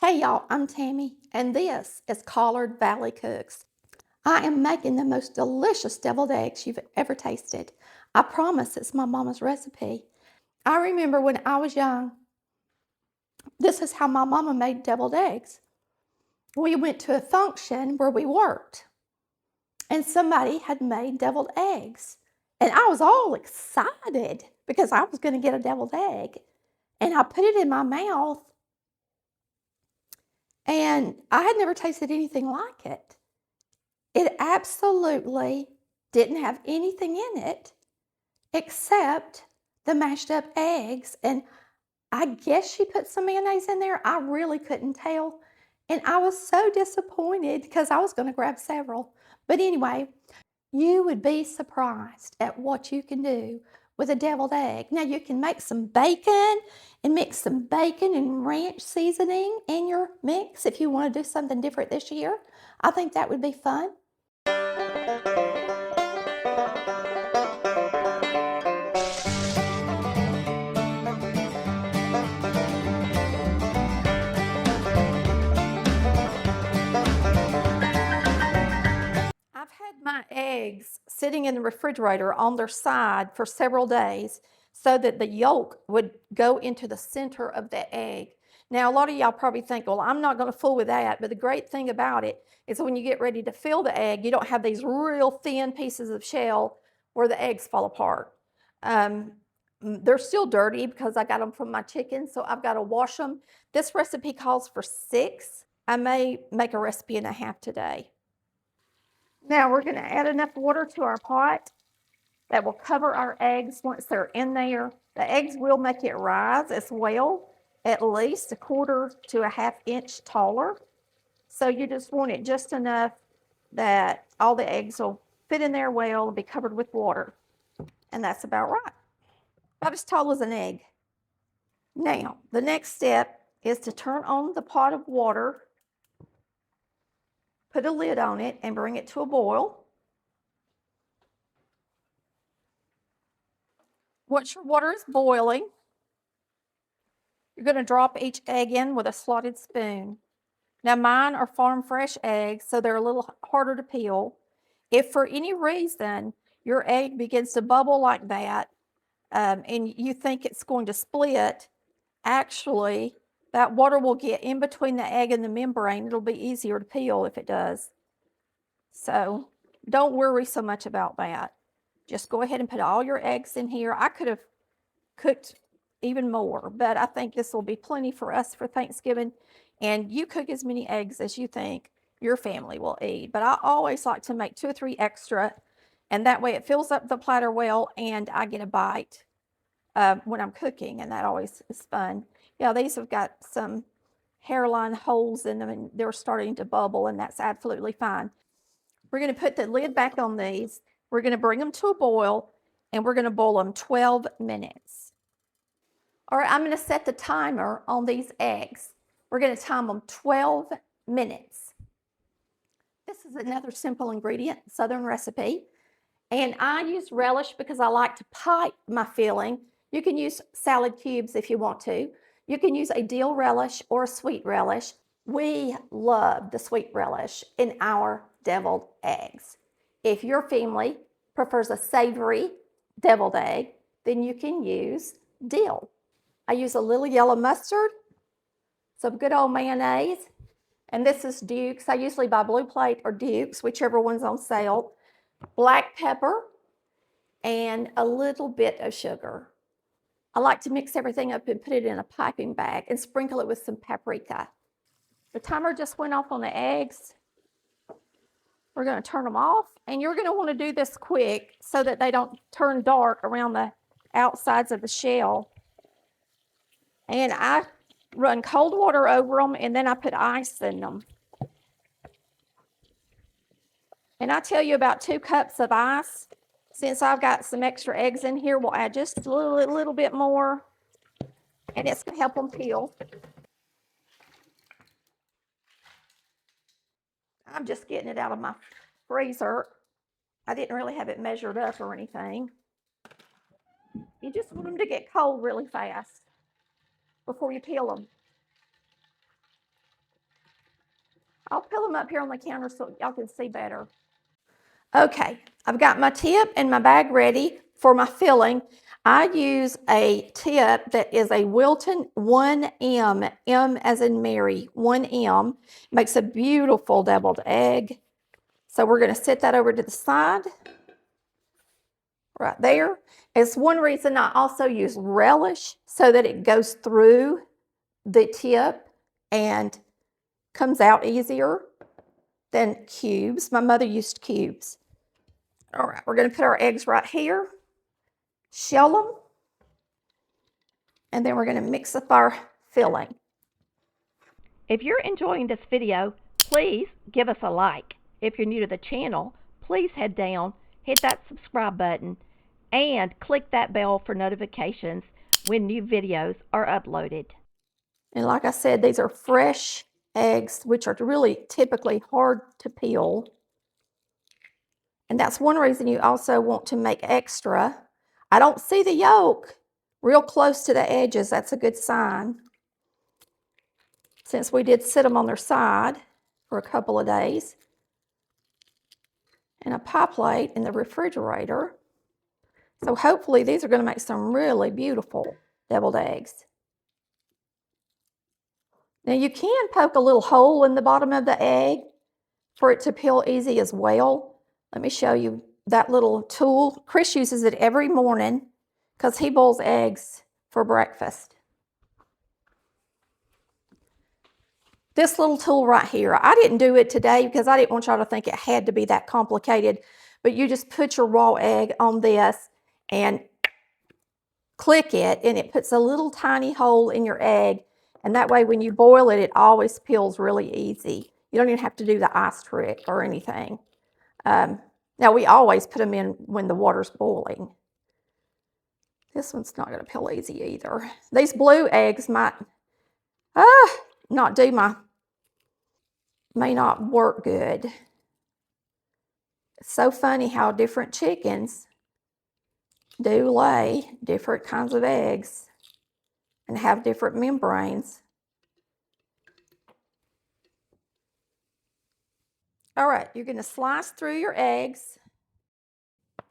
Hey y'all, I'm Tammy, and this is Collard Valley Cooks. I am making the most delicious deviled eggs you've ever tasted. I promise it's my mama's recipe. I remember when I was young, this is how my mama made deviled eggs. We went to a function where we worked, and somebody had made deviled eggs. And I was all excited because I was going to get a deviled egg. And I put it in my mouth, and I had never tasted anything like it. It absolutely didn't have anything in it except the mashed up eggs. And I guess she put some mayonnaise in there. I really couldn't tell. And I was so disappointed because I was going to grab several. But anyway, you would be surprised at what you can do with a deviled egg. Now you can make some bacon and mix some bacon and ranch seasoning in your mix if you want to do something different this year. I think that would be fun. I've had my eggs sitting in the refrigerator on their side for several days so that the yolk would go into the center of the egg. Now, a lot of y'all probably think, well, I'm not going to fool with that. But the great thing about it is when you get ready to fill the egg, you don't have these real thin pieces of shell where the eggs fall apart. They're still dirty because I got them from my chicken, so I've got to wash them. This recipe calls for 6. I may make a recipe and a half today. Now we're going to add enough water to our pot that will cover our eggs once they're in there. The eggs will make it rise as well, at least 1/4 to a 1/2 inch taller. So you just want it just enough that all the eggs will fit in there well and be covered with water. And that's about right. About as tall as an egg. Now, the next step is to turn on the pot of water, put a lid on it, and bring it to a boil. Once your water is boiling, you're going to drop each egg in with a slotted spoon. Now mine are farm fresh eggs, so they're a little harder to peel. If for any reason your egg begins to bubble like that, and you think it's going to split, actually that water will get in between the egg and the membrane. It'll be easier to peel if it does. So don't worry so much about that. Just go ahead and put all your eggs in here. I could have cooked even more, but I think this will be plenty for us for Thanksgiving. And you cook as many eggs as you think your family will eat. But I always like to make 2 or 3 extra, and that way it fills up the platter well, and I get a bite when I'm cooking, and that always is fun. Yeah, these have got some hairline holes in them, and they're starting to bubble, and that's absolutely fine. We're going to put the lid back on these. We're going to bring them to a boil, and we're going to boil them 12 minutes. All right, I'm going to set the timer on these eggs. We're going to time them 12 minutes. This is another simple ingredient, Southern recipe. And I use relish because I like to pipe my filling. You can use salad cubes if you want to. You can use a dill relish or a sweet relish. We love the sweet relish in our deviled eggs. If your family prefers a savory deviled egg, then you can use dill. I use a little yellow mustard, some good old mayonnaise, and this is Duke's. I usually buy Blue Plate or Duke's, whichever one's on sale. Black pepper, and a little bit of sugar. I like to mix everything up and put it in a piping bag and sprinkle it with some paprika. The timer just went off on the eggs. We're going to turn them off, and you're going to want to do this quick so that they don't turn dark around the outsides of the shell. And I run cold water over them, and then I put ice in them. And I tell you, about 2 cups of ice. Since I've got some extra eggs in here, we'll add just a little bit more, and it's going to help them peel. I'm just getting it out of my freezer. I didn't really have it measured up or anything. You just want them to get cold really fast before you peel them. I'll peel them up here on the counter so y'all can see better. Okay, I've got my tip and my bag ready for my filling. I use a tip that is a Wilton 1M, M as in Mary, 1M. Makes a beautiful deviled egg. So we're going to set that over to the side, right there. It's one reason I also use relish so that it goes through the tip and comes out easier than cubes. My mother used cubes. All right, we're going to put our eggs right here, shell them, and then we're going to mix up our filling. If you're enjoying this video, please give us a like. If you're new to the channel, please head down, hit that subscribe button, and click that bell for notifications when new videos are uploaded. And like I said, these are fresh eggs, which are really typically hard to peel. And that's one reason you also want to make extra. I don't see the yolk real close to the edges. That's a good sign. Since we did sit them on their side for a couple of days. And a pie plate in the refrigerator. So hopefully these are going to make some really beautiful deviled eggs. Now you can poke a little hole in the bottom of the egg for it to peel easy as well. Let me show you that little tool. Chris uses it every morning because he boils eggs for breakfast. This little tool right here, I didn't do it today because I didn't want y'all to think it had to be that complicated, but you just put your raw egg on this and click it, and it puts a little tiny hole in your egg, and that way when you boil it, it always peels really easy. You don't even have to do the ice trick or anything. Now we always put them in when the water's boiling. This one's not going to peel easy either. These blue eggs might may not work good. It's so funny how different chickens do lay different kinds of eggs and have different membranes. All right, you're going to slice through your eggs.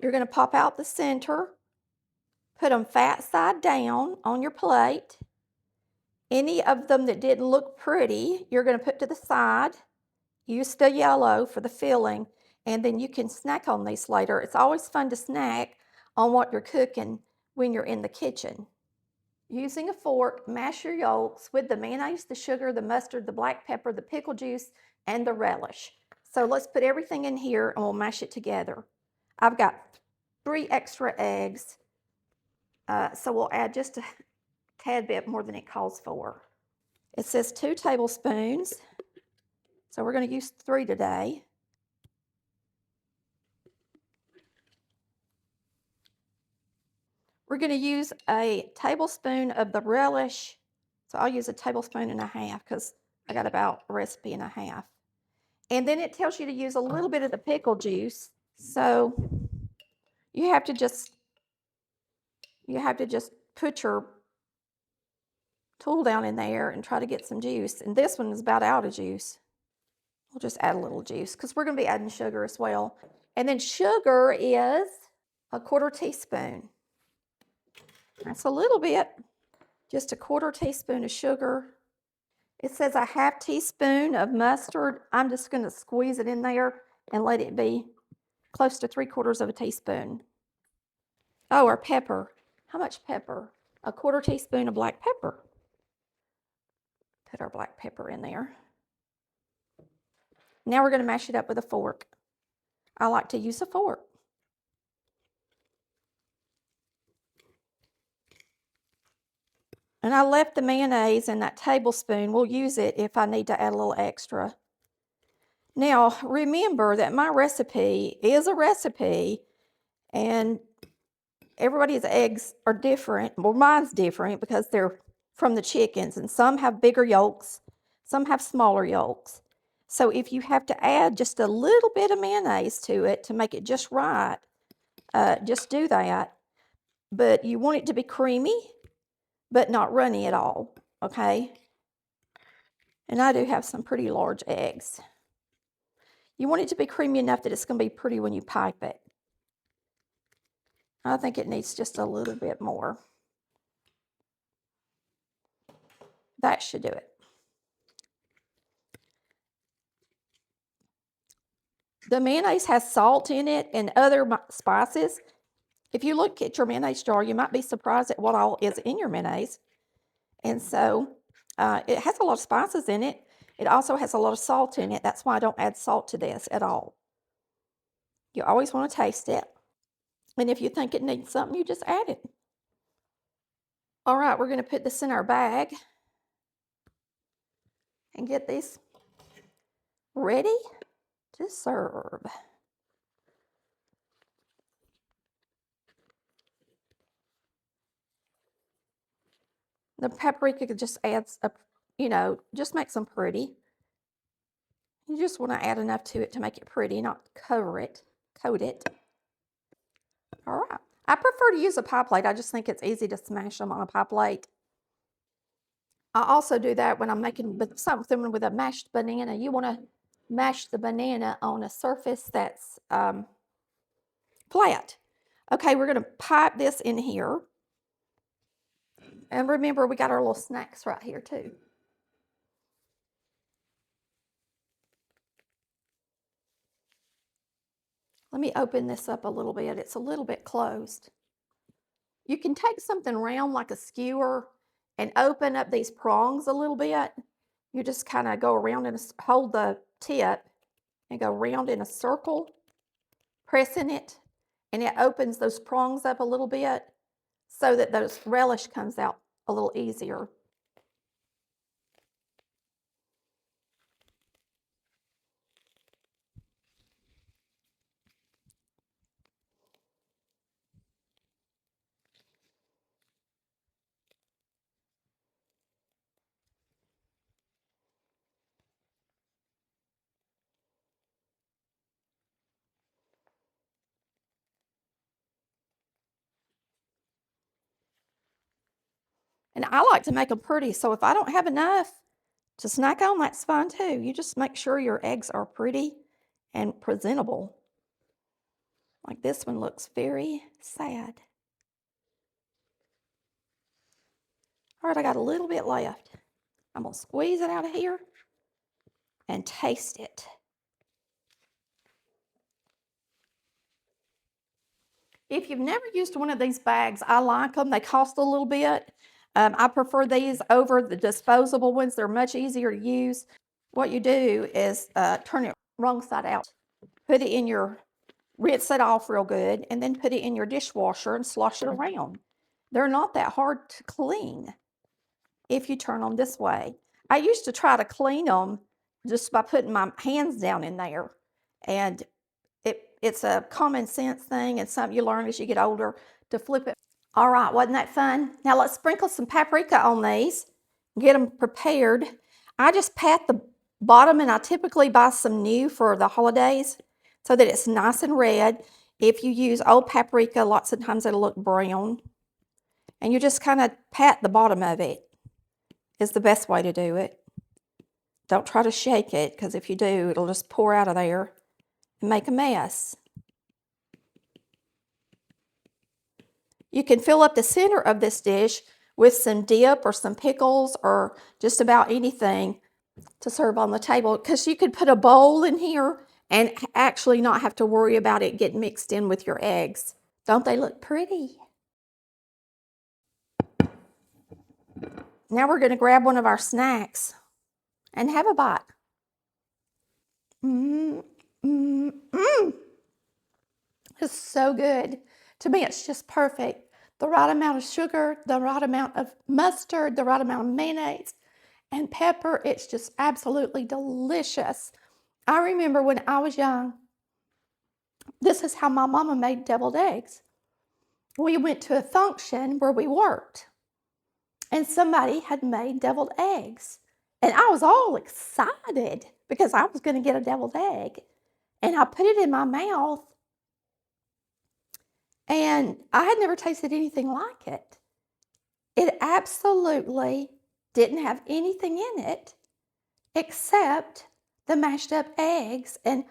You're going to pop out the center, put them fat side down on your plate. Any of them that didn't look pretty, you're going to put to the side. Use the yellow for the filling, and then you can snack on these later. It's always fun to snack on what you're cooking when you're in the kitchen. Using a fork, mash your yolks with the mayonnaise, the sugar, the mustard, the black pepper, the pickle juice, and the relish. So let's put everything in here and we'll mash it together. I've got 3 extra eggs, so we'll add just a tad bit more than it calls for. It says 2 tablespoons, so we're going to use 3 today. We're going to use a tablespoon of the relish, so I'll use a tablespoon and a half because I got about a recipe and a half. And then it tells you to use a little bit of the pickle juice, so you have to just put your tool down in there and try to get some juice. And this one is about out of juice. We'll just add a little juice because we're going to be adding sugar as well. And then sugar is a 1/4 teaspoon. That's a little bit, just a 1/4 teaspoon of sugar. It says a 1/2 teaspoon of mustard. I'm just going to squeeze it in there and let it be close to 3/4 teaspoon. Oh, our pepper. How much pepper? A 1/4 teaspoon of black pepper. Put our black pepper in there. Now we're going to mash it up with a fork. I like to use a fork. And I left the mayonnaise in that tablespoon. We'll use it if I need to add a little extra. Now, remember that my recipe is a recipe, and everybody's eggs are different. Well, mine's different because they're from the chickens, and some have bigger yolks, some have smaller yolks. So if you have to add just a little bit of mayonnaise to it to make it just right, just do that. But you want it to be creamy, but not runny at all, okay? And I do have some pretty large eggs. You want it to be creamy enough that it's going to be pretty when you pipe it. I think it needs just a little bit more. That should do it. The mayonnaise has salt in it and other spices. If you look at your mayonnaise jar, you might be surprised at what all is in your mayonnaise. And so it has a lot of spices in it. It also has a lot of salt in it. That's why I don't add salt to this at all. You always want to taste it. And if you think it needs something, you just add it. All right, we're going to put this in our bag and get these ready to serve. The paprika just adds a, just makes them pretty. You just want to add enough to it to make it pretty, not coat it. All right. I prefer to use a pie plate. I just think it's easy to smash them on a pie plate. I also do that when I'm making something with a mashed banana. You want to mash the banana on a surface that's flat. Okay, we're going to pipe this in here. And remember, we got our little snacks right here too. Let me open this up a little bit. It's a little bit closed. You can take something round like a skewer and open up these prongs a little bit. You just kind of go around and hold the tip and go round in a circle, pressing it, and it opens those prongs up a little bit so that those relish comes out a little easier. And I like to make them pretty, so if I don't have enough to snack on, that's fine too. You just make sure your eggs are pretty and presentable. Like this one looks very sad. All right, I got a little bit left. I'm going to squeeze it out of here and taste it. If you've never used one of these bags, I like them. They cost a little bit. I prefer these over the disposable ones. They're much easier to use. What you do is turn it wrong side out. Put it in your, rinse it off real good, and then put it in your dishwasher and slosh it around. They're not that hard to clean if you turn them this way. I used to try to clean them just by putting my hands down in there. And it's a common sense thing and something you learn as you get older to flip it. All right, wasn't that fun? Now let's sprinkle some paprika on these, get them prepared. I just pat the bottom, and I typically buy some new for the holidays so that it's nice and red. If you use old paprika, lots of times it'll look brown. And you just kind of pat the bottom of it is the best way to do it. Don't try to shake it, because if you do, it'll just pour out of there and make a mess. You can fill up the center of this dish with some dip or some pickles or just about anything to serve on the table, because you could put a bowl in here and actually not have to worry about it getting mixed in with your eggs. Don't they look pretty? Now we're going to grab one of our snacks and have a bite. It's so good. To me, it's just perfect. The right amount of sugar, the right amount of mustard, the right amount of mayonnaise and pepper. It's just absolutely delicious. I remember when I was young, this is how my mama made deviled eggs. We went to a function where we worked, and somebody had made deviled eggs. And I was all excited because I was going to get a deviled egg. And I put it in my mouth, and I had never tasted anything like it. It absolutely didn't have anything in it except the mashed up eggs. And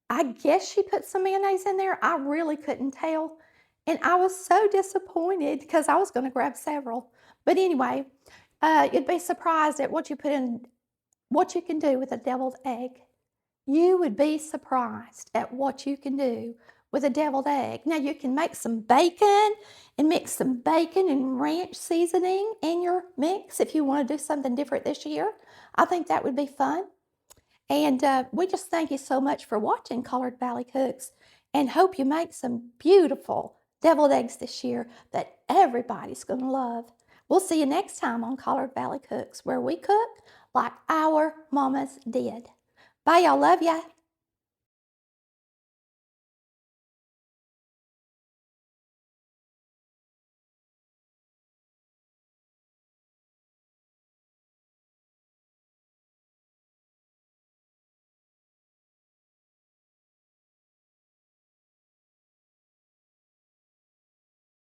I guess she put some mayonnaise in there. I really couldn't tell. And I was so disappointed because I was going to grab several. But anyway, you'd be surprised at what you put in, what you can do with a deviled egg. You would be surprised at what you can do with a deviled egg. Now you can make some bacon and mix some bacon and ranch seasoning in your mix if you want to do something different this year. I think that would be fun. And we just thank you so much for watching Collard Valley Cooks and hope you make some beautiful deviled eggs this year that everybody's going to love. We'll see you next time on Collard Valley Cooks, where we cook like our mamas did. Bye, y'all. Love ya.